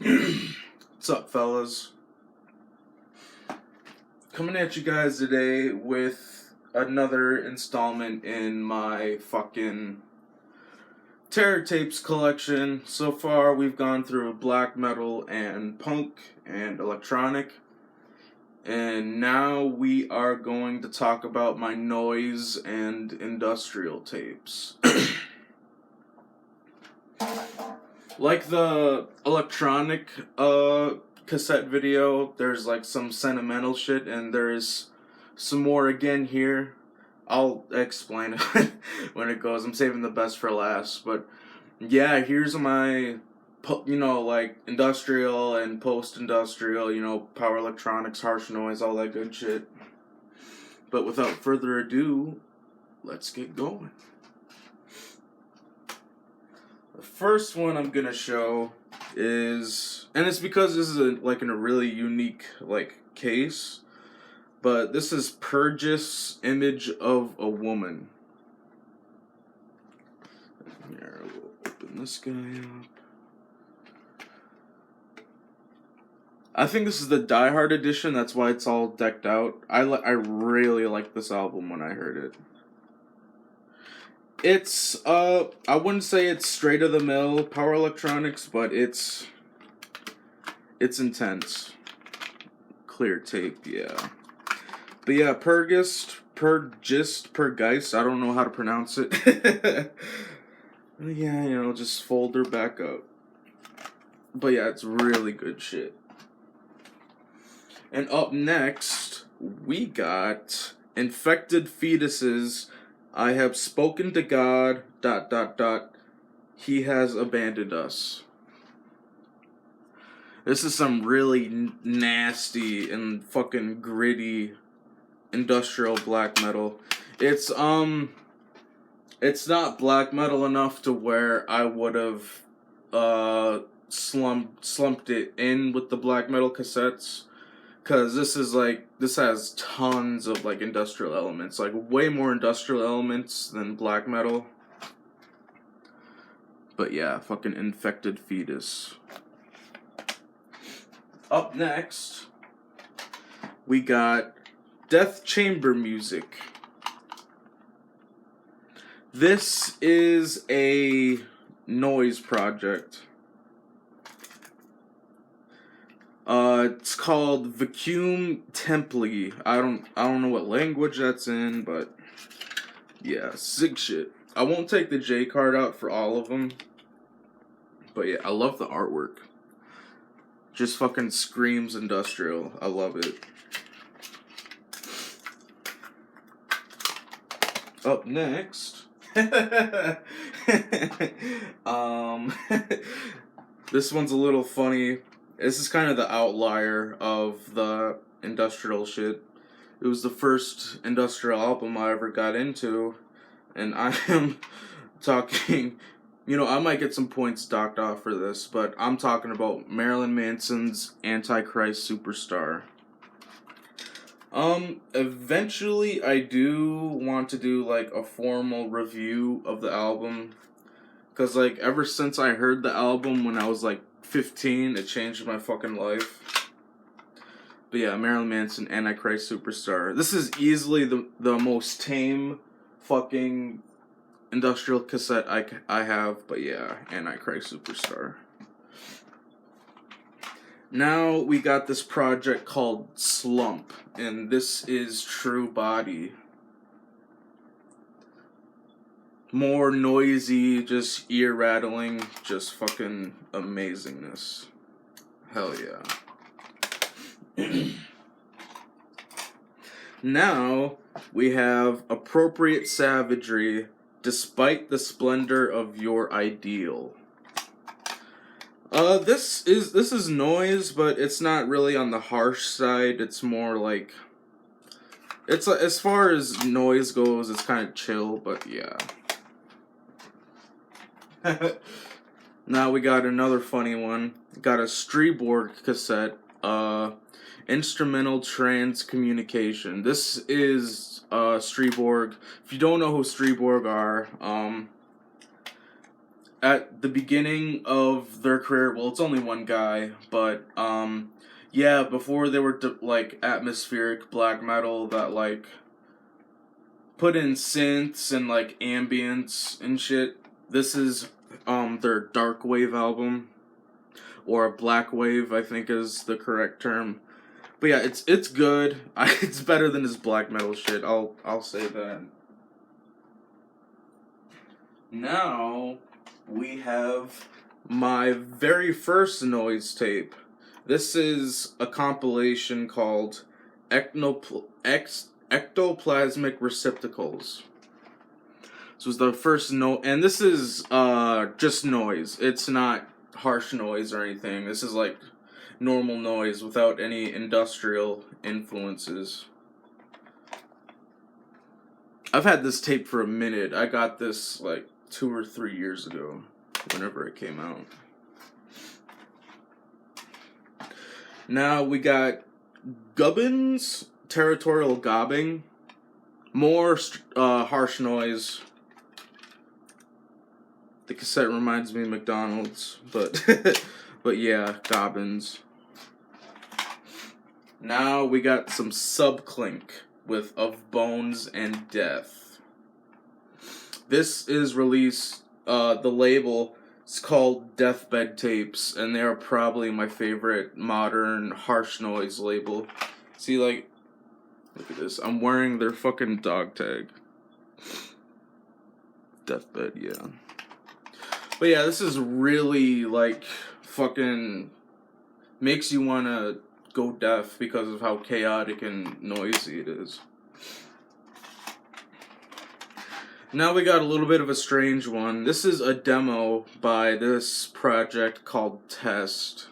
What's up, fellas? Coming at you guys today with another installment in my fucking Terror Tapes collection. So far, we've gone through black metal and punk and electronic. And now we are going to talk about my noise and industrial tapes. Like the electronic cassette video, there's like some sentimental shit, and there's some more again here. I'll explain it when it goes. I'm saving the best for last. But yeah, here's my, like industrial and post-industrial, power electronics, harsh noise, all that good shit. But without further ado, let's get going. The first one I'm gonna show is, and it's because this is in a really unique case, but this is Purgis' Image of a Woman. Here, we'll open this guy up. I think this is the Die Hard edition. That's why it's all decked out. I really liked this album when I heard it. It's, I wouldn't say it's straight of the mill power electronics, but it's intense. Clear tape, yeah. But yeah, Purgis, I don't know how to pronounce it. Yeah, just fold her back up. But yeah, it's really good shit. And up next, we got Infected Fetuses. I have spoken to God, ... He has abandoned us. This is some really nasty and fucking gritty industrial black metal. It's not black metal enough to where I would have slumped it in with the black metal cassettes. Cause this has tons of industrial elements, way more industrial elements than black metal. But yeah, fucking Infected Fetus. Up next, we got Death Chamber Music. This is a noise project. It's called Vacuum Templi. I don't know what language that's in, but yeah, sick shit. I won't take the J card out for all of them, but yeah, I love the artwork. Just fucking screams industrial. I love it. Up next, this one's a little funny. This is kind of the outlier of the industrial shit. It was the first industrial album I ever got into, and I am talking, I might get some points docked off for this, but I'm talking about Marilyn Manson's Antichrist Superstar. Eventually I do want to do a formal review of the album, cause ever since I heard the album when I was 15, it changed my fucking life. But yeah, Marilyn Manson, Antichrist Superstar. This is easily the most tame fucking industrial cassette I have, but yeah, Antichrist Superstar. Now we got this project called Slump, and this is True Body. More noisy, just ear rattling, just fucking amazingness. Hell yeah. Now we have Appropriate Savagery, Despite the Splendor of Your Ideal. This is noise, but it's not really on the harsh side. It's more it's as far as noise goes, it's kind of chill, but yeah. Now we got another funny one. Got a Streborg cassette, Instrumental Trans Communication. This is Streborg. If you don't know who Streborg are, at the beginning of their career, well, it's only one guy, but yeah, before they were like atmospheric black metal that like put in synths and like ambience and shit. This is their dark wave album, or black wave, I think is the correct term. But yeah, it's good. It's better than his black metal shit. I'll say that. Now we have my very first noise tape. This is a compilation called Ectoplasmic Receptacles. This was the first and this is just noise. It's not harsh noise or anything. This is like normal noise without any industrial influences. I've had this tape for a minute. I got this like 2 or 3 years ago, whenever it came out. Now we got Gubbins Territorial Gobbing. More harsh noise. The cassette reminds me of McDonald's, but but yeah, Gobbins. Now we got some Subclink with Of Bones and Death. This is released, the label is called Deathbed Tapes, and they are probably my favorite modern harsh noise label. See, like, look at this. I'm wearing their fucking dog tag. Deathbed, yeah. But yeah, this is really, like, fucking makes you want to go deaf because of how chaotic and noisy it is. Now we got a little bit of a strange one. This is a demo by this project called Test.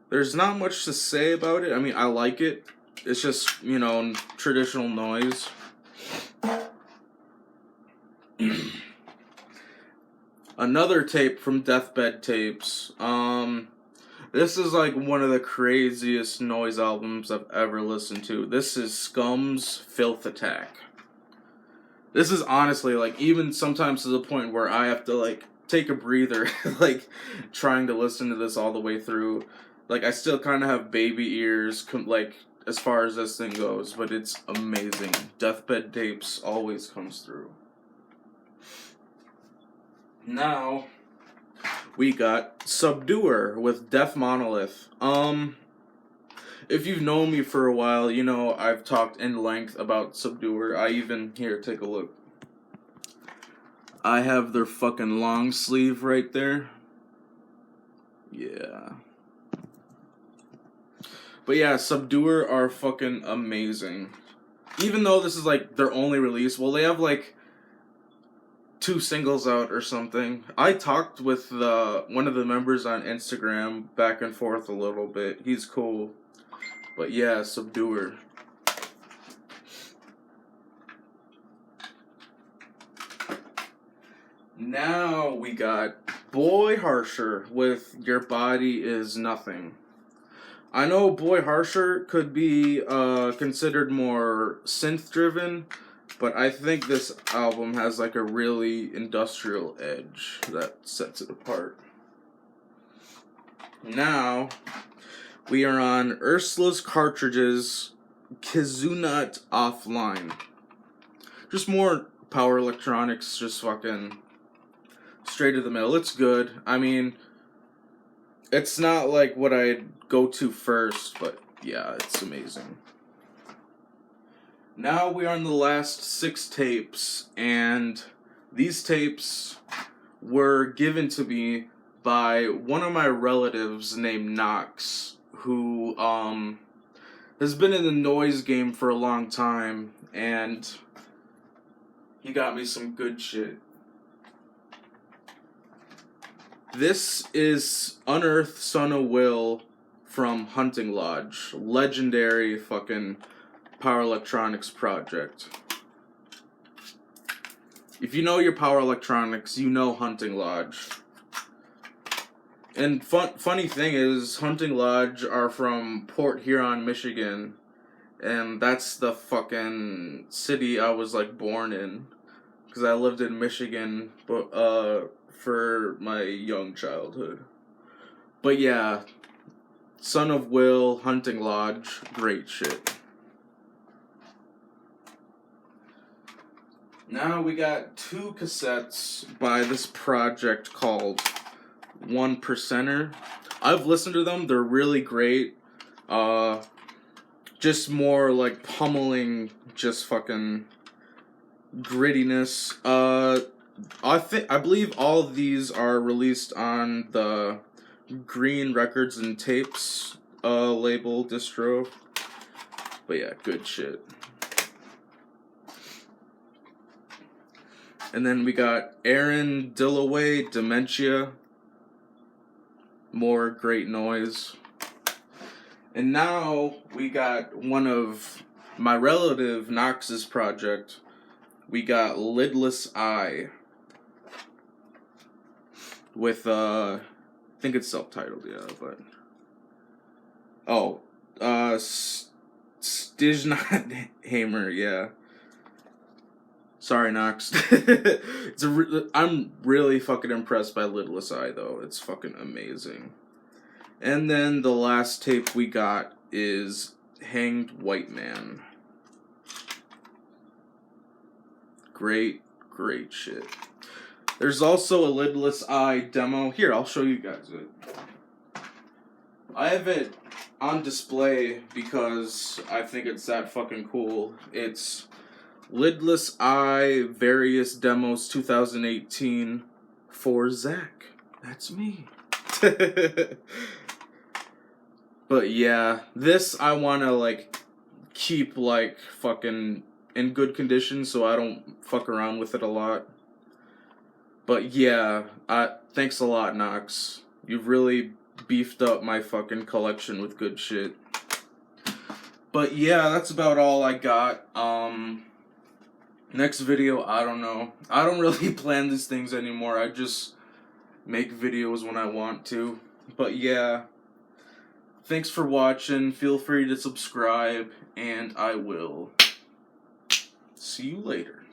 There's not much to say about it. I mean, I like it. It's just, you know, traditional noise. Another tape from Deathbed Tapes. This is like one of the craziest noise albums I've ever listened to. This is Scum's Filth Attack. This is honestly, like, even sometimes to the point where I have to, like, take a breather, like, trying to listen to this all the way through. Like, I still kind of have baby ears, like, as far as this thing goes, but it's amazing. Deathbed Tapes always comes through. Now we got Subduer with Death Monolith. If you've known me for a while, you know I've talked in length about Subduer. Here, take a look. I have their fucking long sleeve right there. Yeah. But yeah, Subduer are fucking amazing. Even though this is like their only release, well, they have like 2 singles out or something. I talked with one of the members on Instagram back and forth a little bit. He's cool. But yeah, Subduer. Now we got Boy Harsher with Your Body Is Nothing. I know Boy Harsher could be considered more synth-driven, but I think this album has like a really industrial edge that sets it apart. Now, we are on Ursula's Cartridges Kizunat Offline. Just more power electronics, just fucking straight to the middle. It's good. I mean, it's not like what I'd go to first, but yeah, it's amazing. Now we are on the last 6 tapes, and these tapes were given to me by one of my relatives named Knox, who has been in the noise game for a long time, and he got me some good shit. This is Unearth Son of Will from Hunting Lodge. Legendary fucking power electronics project. If you know your power electronics, you know Hunting Lodge. And funny thing is, Hunting Lodge are from Port Huron, Michigan. And that's the fucking city I was like born in. because I lived in Michigan, but for my young childhood. But yeah, Son of Will, Hunting Lodge, great shit. Now we got 2 cassettes by this project called 1%er. I've listened to them, they're really great. Just more like pummeling, just fucking grittiness. I believe all of these are released on the Green Records and Tapes label distro. But yeah, good shit. And then we got Aaron Dillaway, Dementia. More great noise. And now we got one of my relative Knox's project. We got Lidless Eye. With, I think it's self-titled, yeah, but... Oh, Stijnhamer, yeah. Sorry, Knox. I'm really fucking impressed by Lidless Eye, though. It's fucking amazing. And then the last tape we got is Hanged White Man. Great, great shit. There's also a Lidless Eye demo. Here, I'll show you guys it. I have it on display because I think it's that fucking cool. It's Lidless Eye Various Demos 2018 for Zach. That's me. But yeah, this I want to like keep like fucking in good condition so I don't fuck around with it a lot. But yeah, thanks a lot, Knox. You've really beefed up my fucking collection with good shit. But yeah, that's about all I got. Next video, I don't know. I don't really plan these things anymore. I just make videos when I want to. But yeah, thanks for watching. Feel free to subscribe, and I will see you later.